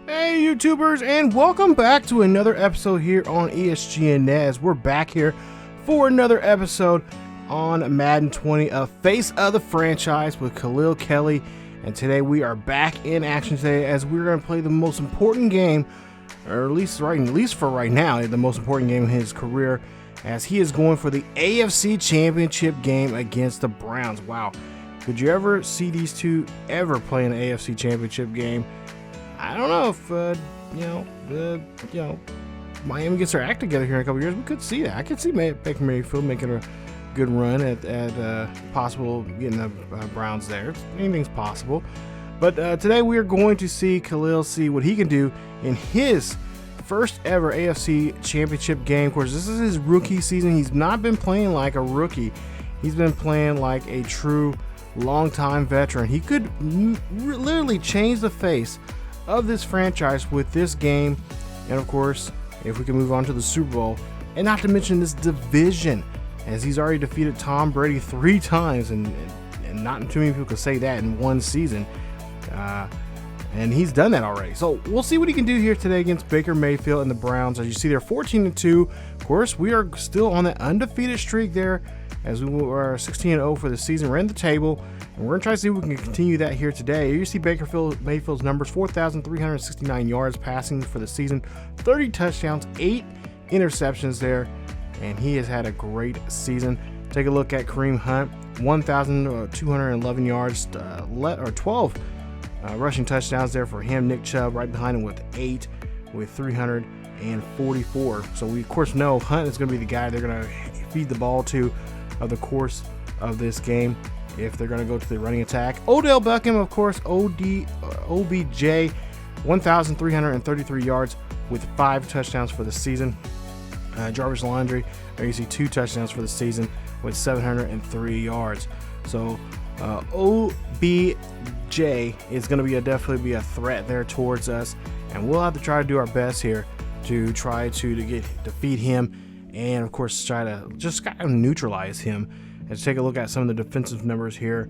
Hey YouTubers, and welcome back to another episode here on ESGNet. We're back here for another episode on Madden 20, a face of the franchise with Khalil Kelley. And today we are back in action today as we're going to play the most important game, or at least for right now, the most important game in his career, as he is going for the AFC Championship game against the Browns. Wow, could you ever see these two ever play an AFC Championship game? I don't know if Miami gets their act together here in a couple years. We could see that. I could see Baker Mayfield making a good run at possible getting the Browns there. Anything's possible. But today we are going to see Khalil see what he can do in his first ever AFC Championship game. Of course, this is his rookie season. He's not been playing like a rookie. He's been playing like a true longtime veteran. He could literally change the face of this franchise with this game. And of course, if we can move on to the Super Bowl, and not to mention this division, as he's already defeated Tom Brady 3 times, and not too many people could say that in one season, and he's done that already. So we'll see what he can do here today against Baker Mayfield and the Browns. As you see, they're 14-2. Of course, we are still on that undefeated streak there, as we are 16-0 for the season. We're in the table, and we're going to try to see if we can continue that here today. You see Baker Mayfield's numbers: 4,369 yards passing for the season, 30 touchdowns, 8 interceptions there, and he has had a great season. Take a look at Kareem Hunt: 1,211 yards, 12 rushing touchdowns there for him. Nick Chubb right behind him with 8, with 344. So we of course know Hunt is going to be the guy they're going to feed the ball to of the course of this game if they're going to go to the running attack. Odell Beckham, of course, OBJ, 1,333 yards with 5 touchdowns for the season. Jarvis Landry, there you see 2 touchdowns for the season with 703 yards. So OBJ is going to definitely be a threat there towards us, and we'll have to try to do our best here to try to defeat him, and of course try to just kind of neutralize him. Let's take a look at some of the defensive numbers here,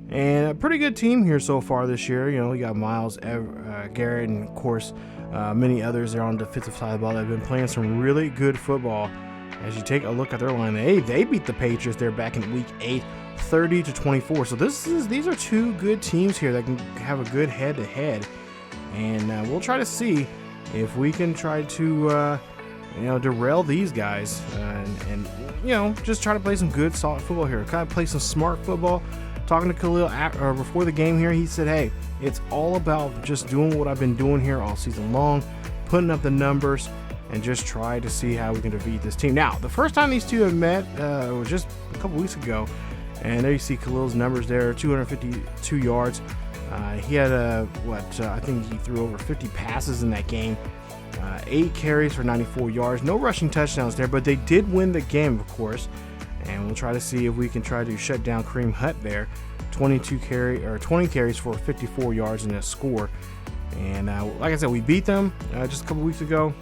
and a pretty good team here so far this year. You know, you got Miles Garrett, and of course many others there on the defensive side of the ball that have been playing some really good football. As you take a look at their line, they beat the Patriots there back in week 8, 30-24. So these are 2 good teams here that can have a good head-to-head, and we'll try to see if we can try to derail these guys, and just try to play some good solid football here, kind of play some smart football. Talking to Khalil before the game here, he said, hey, it's all about just doing what I've been doing here all season long, putting up the numbers, and just try to see how we can defeat this team. Now, the first time these two have met was just a couple weeks ago, and there you see Khalil's numbers there: 252 yards. He had I think he threw over 50 passes in that game, 8 carries for 94 yards. No rushing touchdowns there, but they did win the game, of course. And we'll try to see if we can try to shut down Kareem Hunt there. 20 carries for 54 yards in a score. And like I said, we beat them just a couple weeks ago,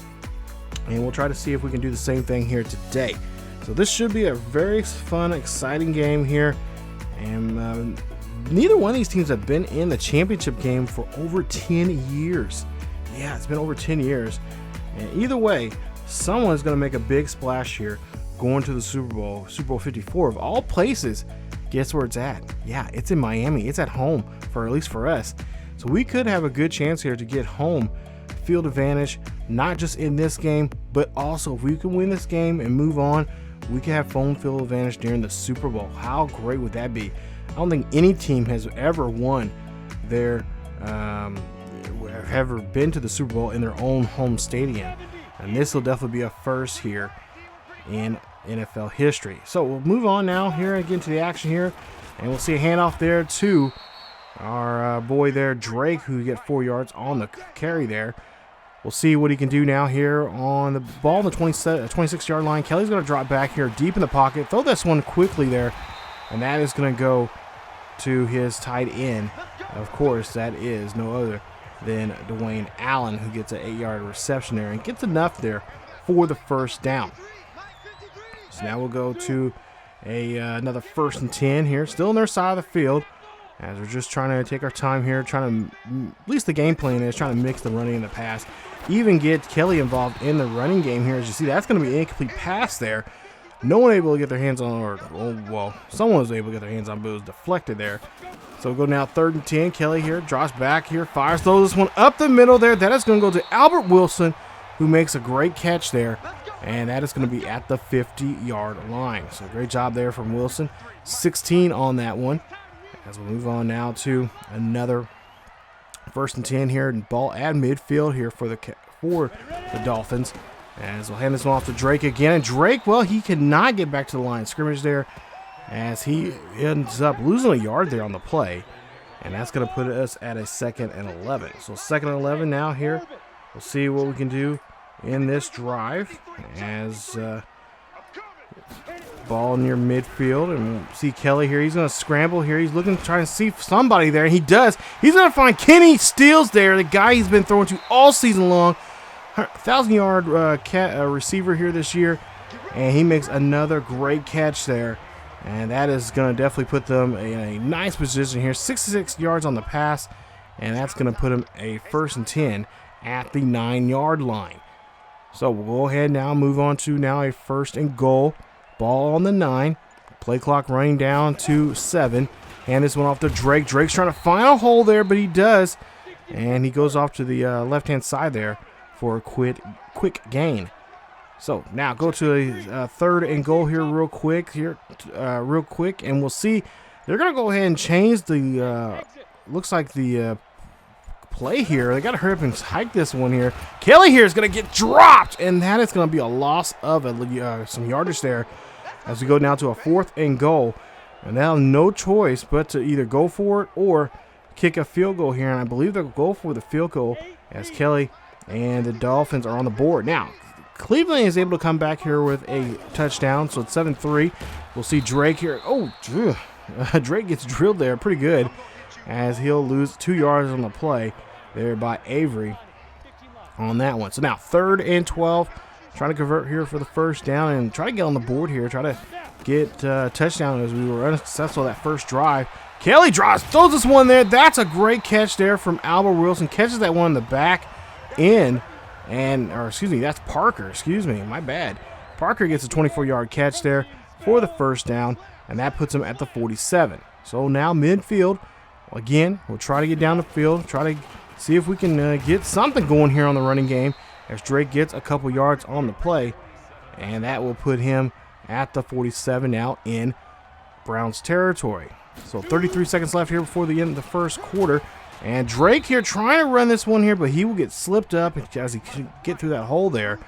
and we'll try to see if we can do the same thing here today. So this should be a very fun, exciting game here. And neither one of these teams have been in the championship game for over 10 years. Yeah, it's been over 10 years. And either way, someone's going to make a big splash here going to the Super Bowl 54 of all places. Guess where it's at? Yeah, it's in Miami. It's at home, for at least for us. So we could have a good chance here to get home field advantage, not just in this game, but also if we can win this game and move on, we can have home field advantage during the Super Bowl. How great would that be? I don't think any team has ever won their ever been to the Super Bowl in their own home stadium, and this will definitely be a first here in NFL history. So we'll move on now here and get into the action here, and we'll see a handoff there to our boy there, Drake, who get 4 yards on the carry there. We'll see what he can do now here on the ball on the 26-yard line. Kelly's going to drop back here deep in the pocket, throw this one quickly there, and that is going to go to his tight end. Of course, that is no other than Dwayne Allen, who gets an 8-yard reception there and gets enough there for the first down. So now we'll go to another 1st and 10 here, still on their side of the field. as we're just trying to take our time here, trying to, at least the game plan is trying to mix the running and the pass, even get Kelley involved in the running game here. As you see, that's going to be an incomplete pass there. No one able to get their hands on, or, well, someone was able to get their hands on, but it was deflected there. So we'll go now 3rd and 10. Kelley here drops back here, fires, throws this one up the middle there. That is going to go to Albert Wilson, who makes a great catch there. And that is going to be at the 50-yard line. So great job there from Wilson. 16 on that one. As we move on now to another 1st and 10 here, and ball at midfield here for the Dolphins. As we'll hand this one off to Drake again. And Drake, well, he cannot get back to the line of scrimmage there, as he ends up losing a yard there on the play. And that's going to put us at a 2nd and 11. So 2nd and 11 now here. We'll see what we can do in this drive, as ball near midfield, and we'll see Kelley here. He's going to scramble here. He's looking to try to see somebody there, and he does. He's going to find Kenny Stills there, the guy he's been throwing to all season long. 1,000-yard receiver here this year, and he makes another great catch there, and that is going to definitely put them in a nice position here. 66 yards on the pass, and that's going to put him a 1st and 10 at the 9-yard line. So we'll go ahead now, move on to now a 1st and goal. Ball on the 9. Play clock running down to 7. Hand this one off to Drake. Drake's trying to find a hole there, but he does. And he goes off to the left-hand side there for a quick gain. So now go to a 3rd and goal here real quick. And we'll see. They're going to go ahead and change the, looks like the play here. They got to hurry up and hike this one here. Kelley here is going to get dropped, and that is going to be a loss of some yardage there, as we go now to a 4th and goal. And now no choice but to either go for it or kick a field goal here, and I believe they'll go for the field goal, as Kelley and the Dolphins are on the board. Now Cleveland is able to come back here with a touchdown, so it's 7-3. We'll see Drake here. Oh, Drake gets drilled there pretty good, as he'll lose 2 yards on the play there by Avery on that one. So now 3rd and 12, trying to convert here for the 1st down and try to get on the board here, try to get a touchdown, as we were unsuccessful that first drive. Kelley throws this one there. That's a great catch there from Albert Wilson. Catches that one in the back end, that's Parker. My bad. Parker gets a 24-yard catch there for the 1st down, and that puts him at the 47. So now midfield. Again, we'll try to get down the field, try to see if we can get something going here on the running game, as Drake gets a couple yards on the play, and that will put him at the 47 now in Browns territory. So 33 seconds left here before the end of the 1st quarter, and Drake here trying to run this one here, but he will get slipped up as he can get through that hole there,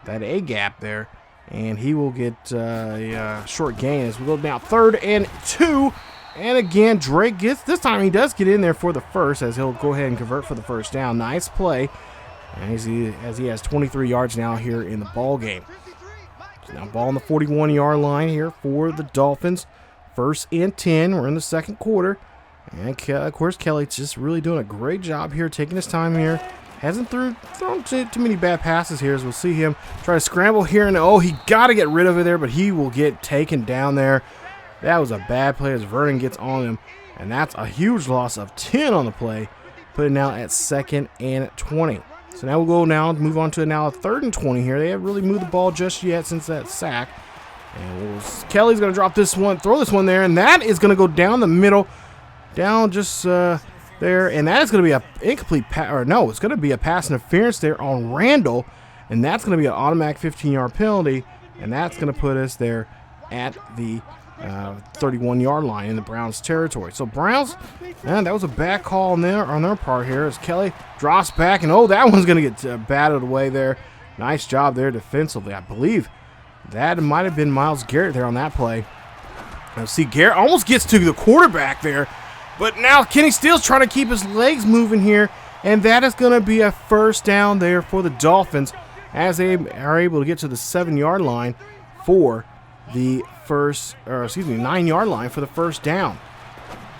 that A gap there, and he will get a short gain as we go now 3rd and 2. And again, Drake gets, this time he does get in there for the 1st, as he'll go ahead and convert for the 1st down. Nice play, and as he has 23 yards now here in the ball game. So now ball on the 41-yard line here for the Dolphins. 1st and 10. We're in the 2nd quarter. And of course, Kelley's just really doing a great job here, taking his time here. Hasn't thrown too many bad passes here, as we'll see him try to scramble here. And he got to get rid of it there, but he will get taken down there. That was a bad play as Vernon gets on him, and that's a huge loss of 10 on the play, put it now at 2nd and 20. So now we'll go now, move on to now a 3rd and 20 here. They haven't really moved the ball just yet since that sack. And Kelley's going to drop this one, throw this one there, and that is going to go down the middle, down just there, and that is going to be a incomplete pass, or no, it's going to be a pass interference there on Randall, and that's going to be an automatic 15-yard penalty, and that's going to put us there at the 31-yard line in the Browns territory. So Browns, man, that was a bad call on their part here, as Kelley drops back, and that one's going to get batted away there. Nice job there defensively. I believe that might have been Myles Garrett there on that play. Now see, Garrett almost gets to the quarterback there, but now Kenny Stills trying to keep his legs moving here, and that is going to be a 1st down there for the Dolphins, as they are able to get to the 7-yard line for the 9-yard line for the 1st down.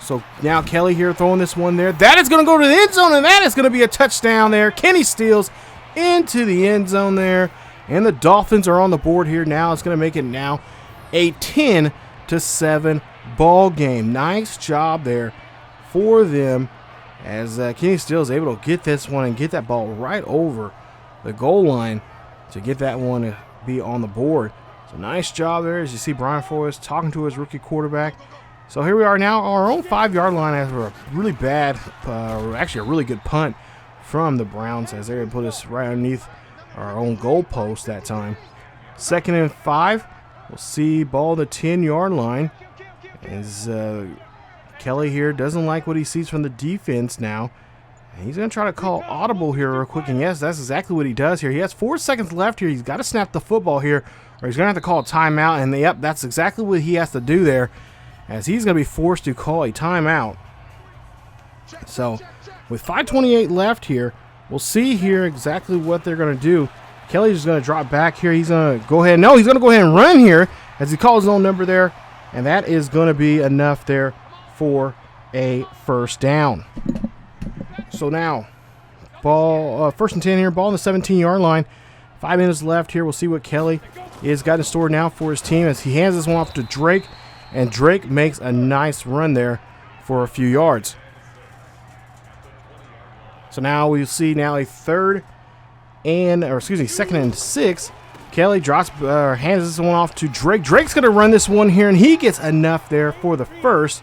So now Kelley here throwing this one there. That is going to go to the end zone, and that is going to be a touchdown there. Kenny Stills into the end zone there, and the Dolphins are on the board here now. It's going to make it now a 10-7 ball game. Nice job there for them as Kenny Stills is able to get this one and get that ball right over the goal line to get that one to be on the board. So nice job there as you see Brian Flores talking to his rookie quarterback. So here we are now on our own 5-yard line after a really bad, actually a really good punt from the Browns as they're going to put us right underneath our own goal post that time. 2nd and 5. We'll see ball the 10-yard line as Kelley here doesn't like what he sees from the defense now. And he's going to try to call audible here real quick. And yes, that's exactly what he does here. He has 4 seconds left here. He's got to snap the football here or he's going to have to call a timeout. And yep, that's exactly what he has to do there as he's going to be forced to call a timeout. So with 5:28 left here, we'll see here exactly what they're going to do. Kelley's just going to drop back here. He's going to go ahead. No, he's going to go ahead and run here as he calls his own number there. And that is going to be enough there for a first down. So now, ball 1st and 10 here. Ball on the 17-yard line. 5 minutes left here. We'll see what Kelley is got in store now for his team as he hands this one off to Drake. And Drake makes a nice run there for a few yards. So now we see now a 2nd and 6. Kelley drops, hands this one off to Drake. Drake's going to run this one here, and he gets enough there for the first.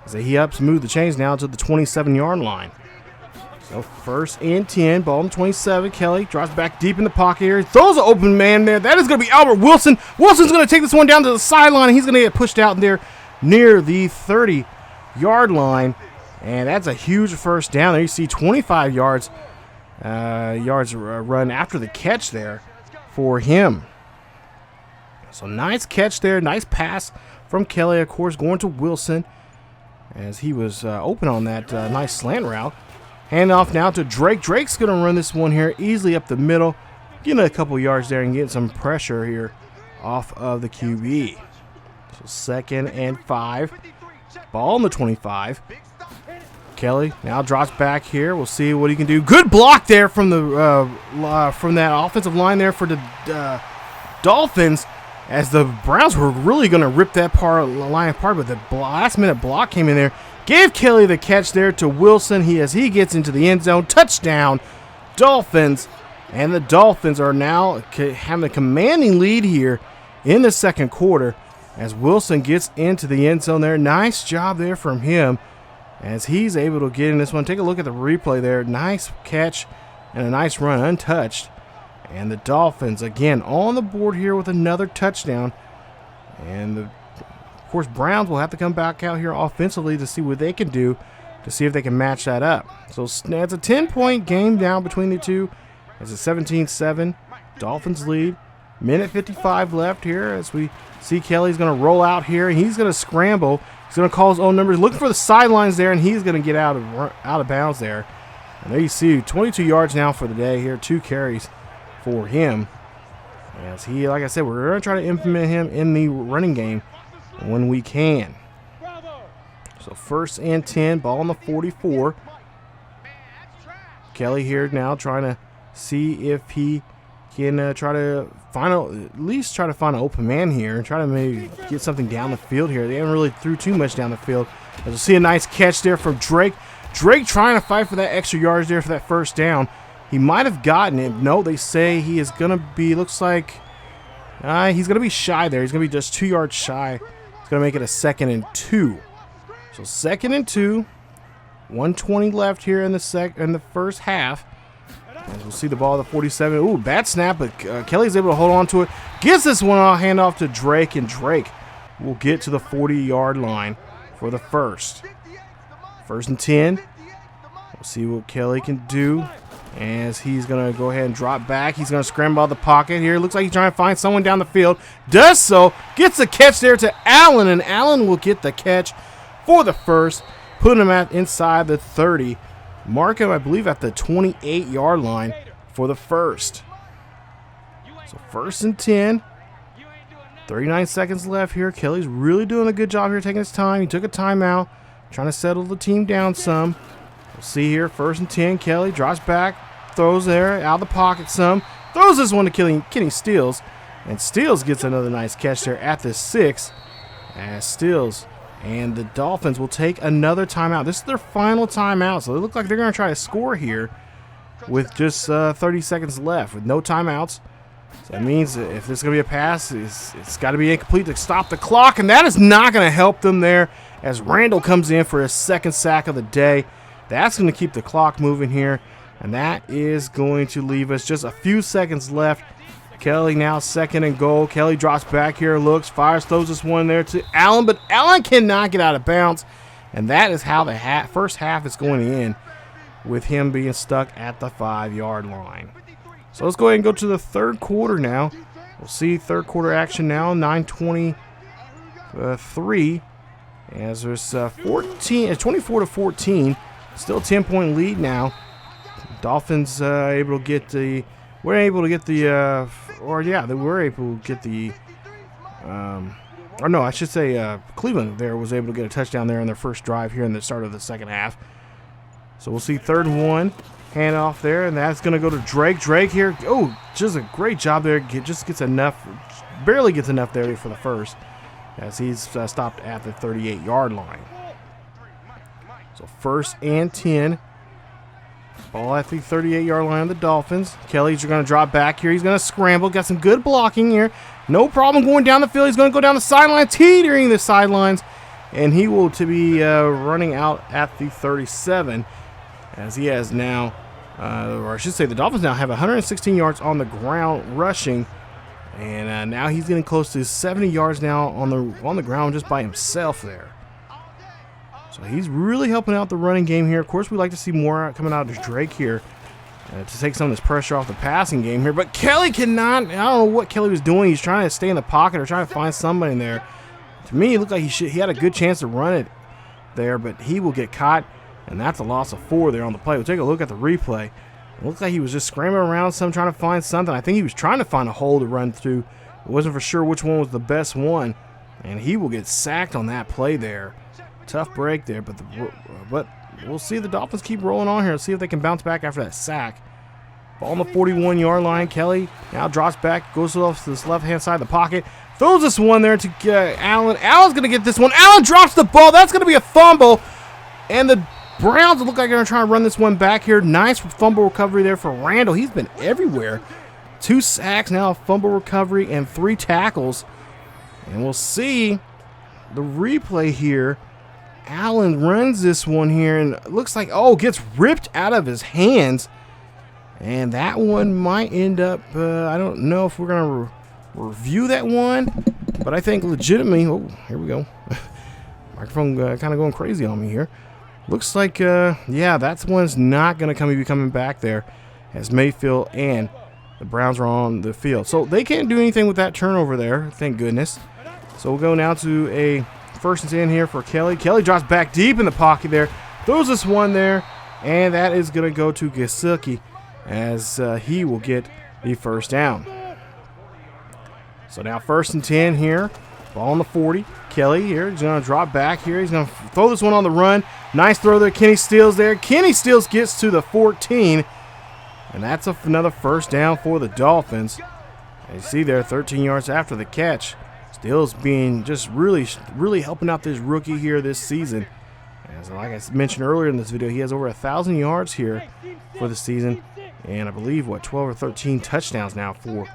As he helps move the chains now to the 27-yard line. So 1st and 10, ball on the 27. Kelley drops back deep in the pocket here. Throws an open man there. That is going to be Albert Wilson. Wilson's going to take this one down to the sideline, and he's going to get pushed out there near the 30-yard line. And that's a huge first down. There you see 25 yards run after the catch there for him. So nice catch there. Nice pass from Kelley, of course, going to Wilson as he was open on that nice slant route. Hand off now to Drake. Drake's going to run this one here easily up the middle, getting a couple yards there and getting some pressure here off of the QB. So 2nd and 5. Ball on the 25. Kelley now drops back here. We'll see what he can do. Good block there from the from that offensive line there for the Dolphins, as the Browns were really going to rip that line apart, but the last-minute block came in there. Gave Kelley the catch there to Wilson as he gets into the end zone. Touchdown, Dolphins. And the Dolphins are now having a commanding lead here in the 2nd quarter as Wilson gets into the end zone there. Nice job there from him as he's able to get in this one. Take a look at the replay there. Nice catch and a nice run, untouched. And the Dolphins, again, on the board here with another touchdown. And, of course, Browns will have to come back out here offensively to see what they can do to see if they can match that up. So it's a 10-point game down between the two. It's a 17-7. Dolphins lead. Minute 55 left here as we see Kelley's going to roll out here. He's going to scramble. He's going to call his own numbers. Looking for the sidelines there, and he's going to get out of bounds there. And there you see 22 yards now for the day here. 2 carries for him. As he, like I said, we're going to try to implement him in the running game when we can. So 1st and 10, ball on the 44. Kelley here now trying to see if he can try to at least try to find an open man here and try to maybe get something down the field here. They haven't really threw too much down the field. As you'll see a nice catch there from Drake. Drake trying to fight for that extra yards there for that first down. He might have gotten it. No, they say he is going to be, looks like, he's going to be shy there. He's going to be just 2 yards shy. He's going to make it a 2nd and 2. So 2nd and 2. 1:20 left here in the first half. As we'll see the ball at the 47. Ooh, bad snap, but Kelley's able to hold on to it. Gets this one hand off to Drake, and Drake will get to the 40-yard line for the first. 1st and 10. We'll see what Kelley can do as he's going to go ahead and drop back. He's going to scramble out of the pocket here. Looks like he's trying to find someone down the field. Does so. Gets the catch there to Allen, and Allen will get the catch for the first. Putting him inside the 30. Mark him, I believe, at the 28-yard line for the first. So 1st and 10. 39 seconds left here. Kelley's really doing a good job here, taking his time. He took a timeout, trying to settle the team down some. We'll see here, 1st and 10. Kelley drops back, throws there, out of the pocket some. Throws this one to Kenny Stills. And Stills gets another nice catch there at the 6. As Stills And the Dolphins will take another timeout. This is their final timeout, so they look like they're going to try to score here with just 30 seconds left with no timeouts. So that means if this is going to be a pass, it's got to be incomplete to stop the clock, and that is not going to help them there as Randall comes in for his second sack of the day. That's going to keep the clock moving here, and that is going to leave us just a few seconds left. Kelley now second and goal. Kelley drops back here, looks, fires, throws this one there to Allen, but Allen cannot get out of bounds, and that is how the first half is going to end, with him being stuck at the 5-yard line. So let's go ahead and go to the third quarter now. We'll see third quarter action now, 9:23, as there's 24-14, still a 10-point lead now. Dolphins they were able to get the, Cleveland there was able to get a touchdown there on their first drive here in the start of the second half. So we'll see third and 1, hand off there, and that's going to go to Drake. Drake here, just a great job there. Just gets enough, barely gets enough there for the first, as he's stopped at the 38-yard line. So first and 10. Ball at the 38-yard line of the Dolphins. Kelley's going to drop back here. He's going to scramble. Got some good blocking here. No problem going down the field. He's going to go down the sideline, teetering the sidelines, and he will be running out at the 37, as he has now, or I should say the Dolphins now have 116 yards on the ground rushing, and now he's getting close to 70 yards now on the ground just by himself there. So he's really helping out the running game here. Of course, we like to see more coming out of Drake here to take some of this pressure off the passing game here. But Kelley cannot. I don't know what Kelley was doing. He's trying to stay in the pocket or trying to find somebody in there. To me, it looked like he had a good chance to run it there, but he will get caught, and that's a loss of 4 there on the play. We'll take a look at the replay. It looked like he was just scrambling around trying to find something. I think he was trying to find a hole to run through. It wasn't for sure which one was the best one, and he will get sacked on that play there. Tough break there, but we'll see the Dolphins keep rolling on here. Let's see if they can bounce back after that sack. Ball on the 41-yard line. Kelley now drops back, goes off to this left-hand side of the pocket, throws this one there to Allen. Allen's going to get this one. Allen drops the ball. That's going to be a fumble, and the Browns look like they're going to try and run this one back here. Nice fumble recovery there for Randall. He's been everywhere. 2 sacks now, fumble recovery, and 3 tackles. And we'll see the replay here. Allen runs this one here, and it looks like, gets ripped out of his hands. And that one might end up, I don't know if we're going to review that one, but I think legitimately, here we go. Microphone kind of going crazy on me here. Looks like, that one's not going to be coming back there, as Mayfield and the Browns are on the field. So they can't do anything with that turnover there, thank goodness. So we'll go now to a first and 10 here for Kelley. Kelley drops back deep in the pocket there, throws this one there, and that is going to go to Gesicki, as he will get the first down. So now first and 10 here, ball on the 40. Kelley here, he's going to drop back here. He's going to throw this one on the run. Nice throw there. Kenny Stills there. Kenny Stills gets to the 14, and that's another first down for the Dolphins. As you see there, 13 yards after the catch. Stills being just really helping out this rookie here this season. As like I mentioned earlier in this video, he has over 1,000 yards here for the season, and I believe 12 or 13 touchdowns now for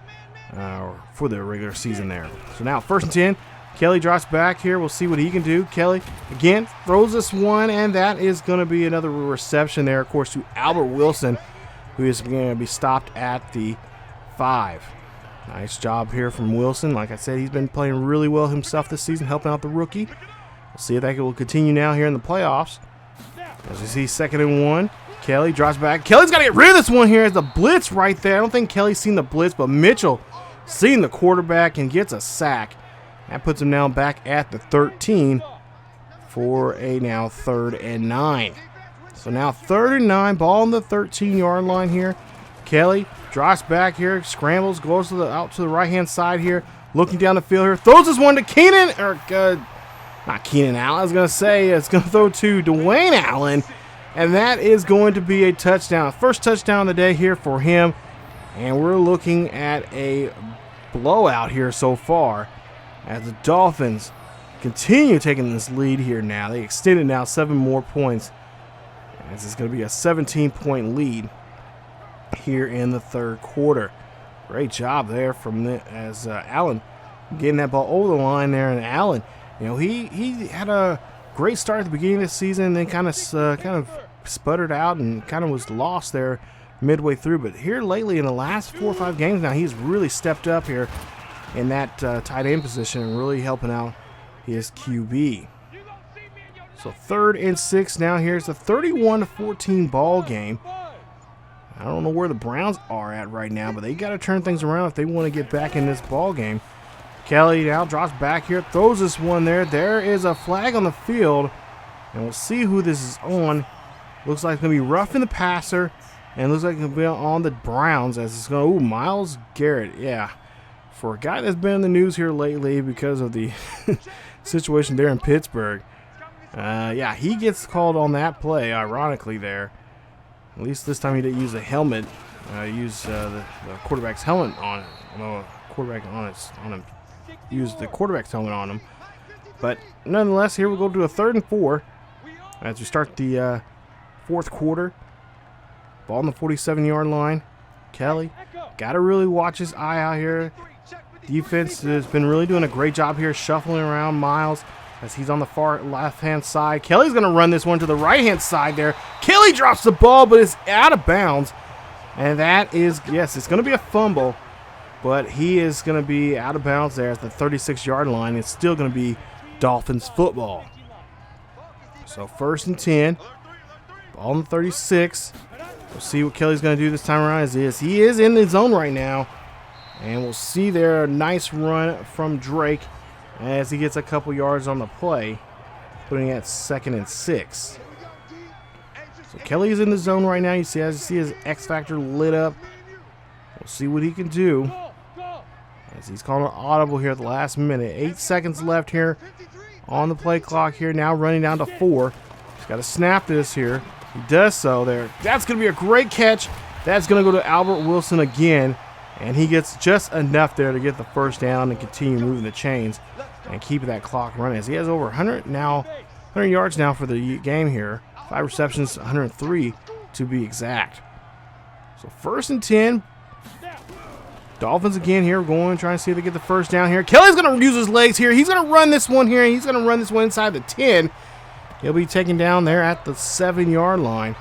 the regular season there. So now first and 10. Kelley drops back here. We'll see what he can do. Kelley again throws this one, and that is going to be another reception there, of course, to Albert Wilson, who is going to be stopped at the 5. Nice job here from Wilson. Like I said, he's been playing really well himself this season, helping out the rookie. We'll see if that will continue now here in the playoffs. As we see second and 1. Kelley drops back. Kelley's got to get rid of this one here. There's a blitz right there. I don't think Kelley's seen the blitz, but Mitchell seeing the quarterback and gets a sack. That puts him now back at the 13 for a now 3rd and 9. So now 3rd and 9, ball on the 13-yard line here. Kelley drops back here, scrambles, goes out to the right-hand side here, looking down the field here, throws this one to not Keenan Allen, I was going to say, it's going to throw to Dwayne Allen, and that is going to be a touchdown. First touchdown of the day here for him, and we're looking at a blowout here so far, as the Dolphins continue taking this lead here now. They extended now 7 more points. This is going to be a 17-point lead here in the third quarter. Great job there from Allen getting that ball over the line there. And Allen, you know, he had a great start at the beginning of the season, and then kind of sputtered out and kind of was lost there midway through. But here lately, in the last 4 or 5 games now, he's really stepped up here in that tight end position and really helping out his QB. So 3rd and 6 now. Here's a 31-14 ball game. I don't know where the Browns are at right now, but they got to turn things around if they want to get back in this ball game. Kelley now drops back here, throws this one there. There is a flag on the field, and we'll see who this is on. Looks like it's going to be roughing the passer, and looks like it's going to be on the Browns as it's going to, ooh, Myles Garrett, yeah. For a guy that's been in the news here lately because of the situation there in Pittsburgh, yeah, he gets called on that play, ironically there. At least this time he didn't use a helmet. Use the quarterback's helmet on quarterback on him. Use the quarterback's helmet on him. But nonetheless, here we'll go to a 3rd and 4 as we start the 4th quarter. Ball on the 47-yard line. Kelley got to really watch his eye out here. Defense has been really doing a great job here shuffling around Myles as he's on the far left-hand side. Kelley's going to run this one to the right-hand side there. Kelley drops the ball, but it's out of bounds. And that is, yes, it's going to be a fumble, but he is going to be out of bounds there at the 36-yard line. It's still going to be Dolphins football. So 1st and 10. Ball on the 36. We'll see what Kelley's going to do this time around. He is in the zone right now. And we'll see there a nice run from Drake as he gets a couple yards on the play, putting it at 2nd and 6. So Kelley is in the zone right now. You see his X Factor lit up. We'll see what he can do as he's calling an audible here at the last minute. 8 seconds left here on the play clock here. Now running down to 4. He's got to snap this here. He does so there. That's going to be a great catch. That's going to go to Albert Wilson again. And he gets just enough there to get the first down and continue moving the chains and keep that clock running. As he has over 100 yards now for the game here. 5 receptions, 103 to be exact. So 1st and 10. Dolphins again here trying to see if they get the first down here. Kelley's going to use his legs here. He's going to run this one here. He's going to run this one inside the 10. He'll be taken down there at the 7-yard line.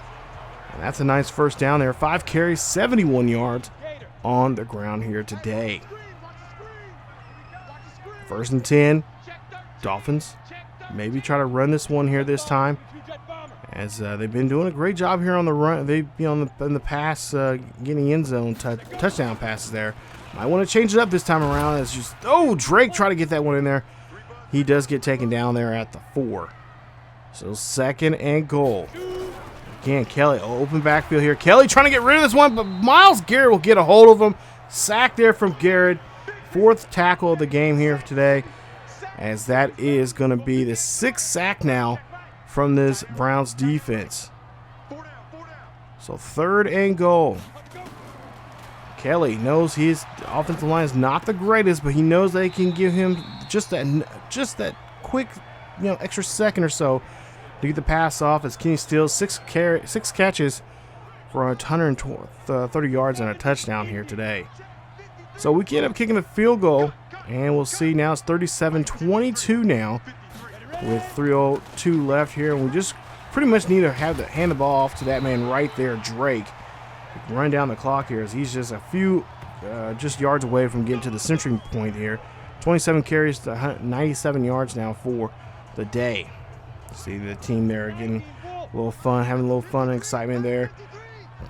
And that's a nice first down there. 5 carries, 71 yards on the ground here today. 1st and 10. Dolphins maybe try to run this one here this time, as they've been doing a great job here on the run. They've been in the pass, getting end zone touchdown passes there. Might want to change it up this time around. As just Drake try to get that one in there. He does get taken down there at the 4. So 2nd and goal. Again, Kelley, open backfield here. Kelley trying to get rid of this one, but Myles Garrett will get a hold of him. Sack there from Garrett. 4th tackle of the game here today, as that is going to be the 6th sack now from this Browns defense. So 3rd and goal. Kelley knows his offensive line is not the greatest, but he knows they can give him just that quick, extra second or so to get the pass off. As Kenny Stills 6 catches for 130 yards and a touchdown here today. So we end up kicking the field goal, and we'll see now it's 37-22 now with 3:02 left here. And we just pretty much need to hand the ball off to that man right there, Drake. Run down the clock here as he's just a few yards away from getting to the centering point here. 27 carries to 97 yards now for the day. See the team there getting a little fun, having a little fun and excitement there.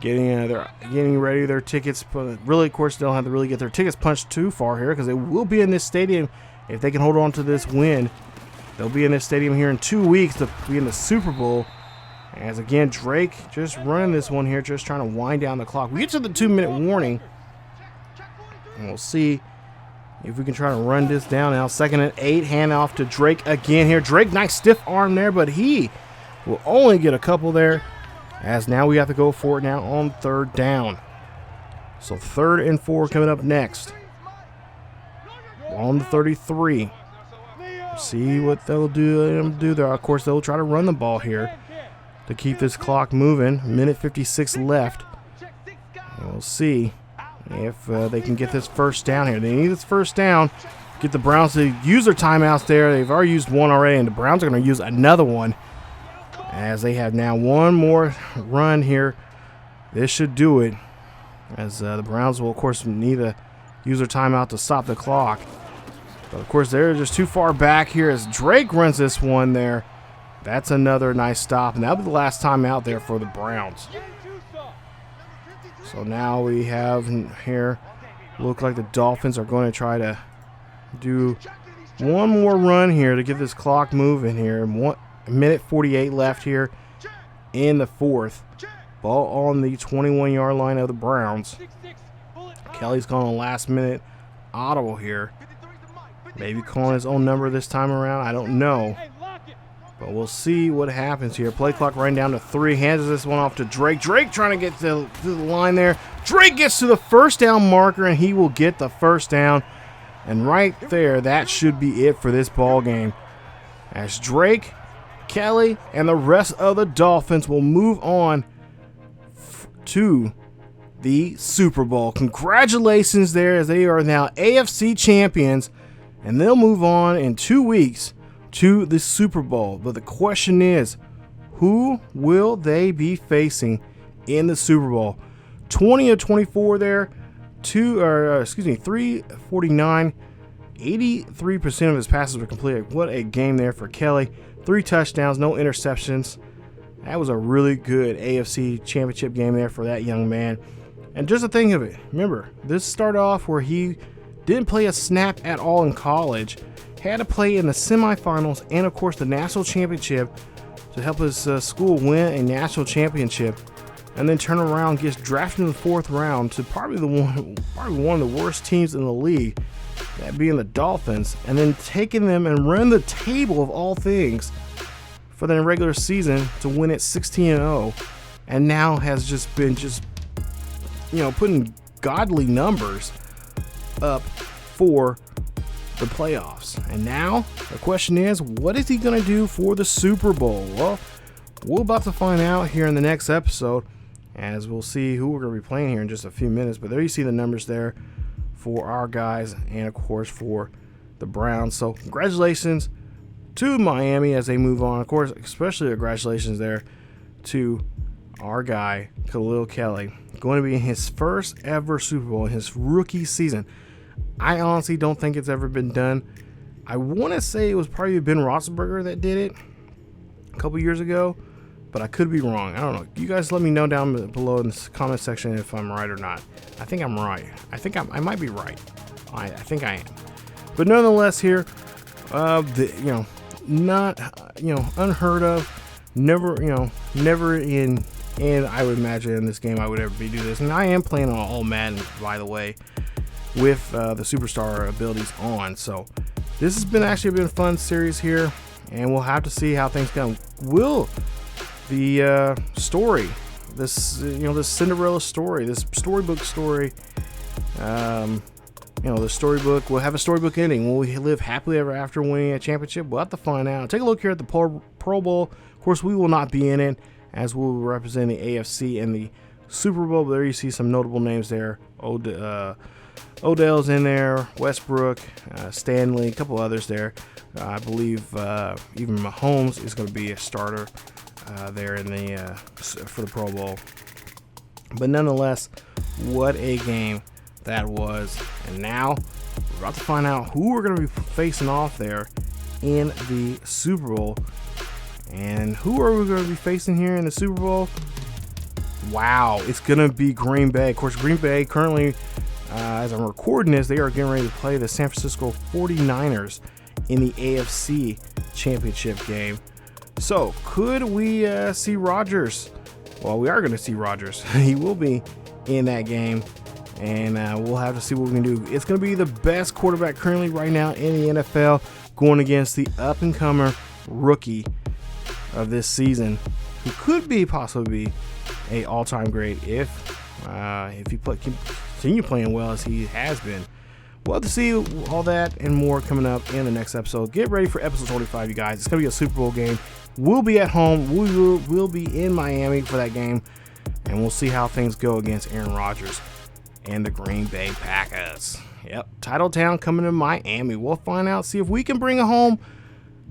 Getting ready their tickets. But really, of course, they don't have to really get their tickets punched too far here, because they will be in this stadium if they can hold on to this win. They'll be in this stadium here in 2 weeks to be in the Super Bowl. As again, Drake just running this one here, just trying to wind down the clock. We get to the 2-minute warning, and we'll see if we can try to run this down now. 2nd and 8, hand off to Drake again here. Drake, nice stiff arm there, but he will only get a couple there, as now we have to go for it now on 3rd down. So 3rd and 4 coming up next. On the 33. See what they'll do. There, of course, they'll try to run the ball here to keep this clock moving. Minute 56 left. And we'll see if they can get this first down here. They need this first down. Get the Browns to use their timeouts there. They've already used one already, and the Browns are going to use another one as they have now one more run here. This should do it, as the Browns will, of course, need to use their timeout to stop the clock. But, of course, they're just too far back here as Drake runs this one there. That's another nice stop, and that'll be the last time out there for the Browns. So now we have here, look like the Dolphins are going to try to do one more run here to get this clock moving here. 1 minute 48 left here in the fourth. Ball on the 21-yard line of the Browns. Kelly's calling a last-minute audible here. Maybe calling his own number this time around. I don't know. But we'll see what happens here. Play clock running down to 3. Hands this one off to Drake. Drake trying to get to the line there. Drake gets to the first down marker, and he will get the first down. And right there, that should be it for this ball game. As Drake, Kelley, and the rest of the Dolphins will move on to the Super Bowl. Congratulations there, as they are now AFC champions, and they'll move on in 2 weeks to the Super Bowl. But the question is, who will they be facing in the Super Bowl? 20 of 24 there, 349, 83% of his passes were completed. What a game there for Kelley. 3 touchdowns, no interceptions. That was a really good AFC Championship game there for that young man. And just to think of it, remember, this started off where he didn't play a snap at all in college, had to play in the semifinals and, of course, the national championship to help his school win a national championship, and then turn around and gets drafted in the 4th round to probably one of the worst teams in the league, that being the Dolphins, and then taking them and run the table of all things for the regular season to win it 16-0, and now has just been putting godly numbers up for the playoffs. And now the question is, what is he going to do for the Super Bowl? Well, we're about to find out here in the next episode, as we'll see who we're going to be playing here in just a few minutes. But there you see the numbers there for our guys, and of course for the Browns. So congratulations to Miami as they move on. Of course, especially congratulations there to our guy Khalil Kelley, going to be in his first ever Super Bowl in his rookie season. I honestly don't think it's ever been done. I want to say it was probably Ben Roethlisberger that did it a couple years ago, but I could be wrong. I don't know. You guys let me know down below in the comment section if I'm right or not. I think I'm right. I might be right. I think I am. But nonetheless, here, not unheard of. Never in. And I would imagine in this game I would ever do this. And I am playing on all Madden, by the way, with the superstar abilities on. So this has been a fun series here, and we'll have to see how things go. Will the story, this Cinderella story, this storybook story, the storybook will have a storybook ending? Will we live happily ever after winning a championship? We'll have to find out. Take a look here at the Pro Bowl. Of course, we will not be in it, as we'll represent the AFC in the Super Bowl. But there you see some notable names there. Odell's in there, Westbrook, Stanley, a couple others there. I believe even Mahomes is going to be a starter there in the for the Pro Bowl. But nonetheless, what a game that was. And now we're about to find out who we're going to be facing off there in the Super Bowl. And who are we going to be facing here in the Super Bowl? Wow, it's going to be Green Bay. Of course, Green Bay currently, as I'm recording this, they are getting ready to play the San Francisco 49ers in the AFC Championship game. So, could we see Rodgers? Well, we are going to see Rodgers. He will be in that game, and we'll have to see what we can do. It's going to be the best quarterback currently right now in the NFL going against the up-and-comer rookie of this season, who could possibly be a all-time great if he continue playing well as he has been. we'll have to see all that and more coming up in the next episode. Get ready for episode 25, you guys. It's going to be a Super Bowl game. We'll be at home. We'll be in Miami for that game, and we'll see how things go against Aaron Rodgers and the Green Bay Packers. Yep, Title Town coming to Miami. We'll find out, see if we can bring home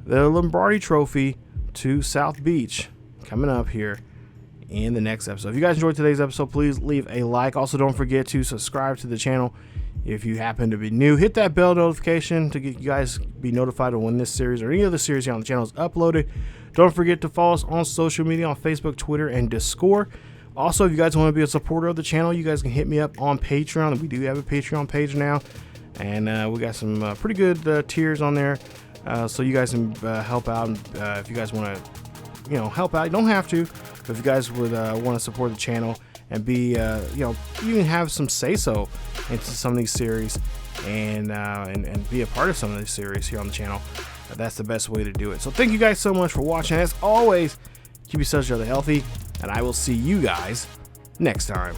the Lombardi Trophy to South Beach coming up here in the next episode. If you guys enjoyed today's episode, please leave a like. Also, don't forget to subscribe to the channel if you happen to be new. Hit that bell notification to get you guys be notified of when this series or any other series here on the channel is uploaded. Don't forget to follow us on social media on Facebook, Twitter, and Discord. Also, if you guys want to be a supporter of the channel, you guys can hit me up on Patreon. We do have a Patreon page now, and we got some pretty good tiers on there, so you guys can help out. If you guys want to, help out, you don't have to. But if you guys would want to support the channel and be, even have some say-so into some of these series and be a part of some of these series here on the channel, that's the best way to do it. So thank you guys so much for watching. As always, keep yourselves healthy, and I will see you guys next time.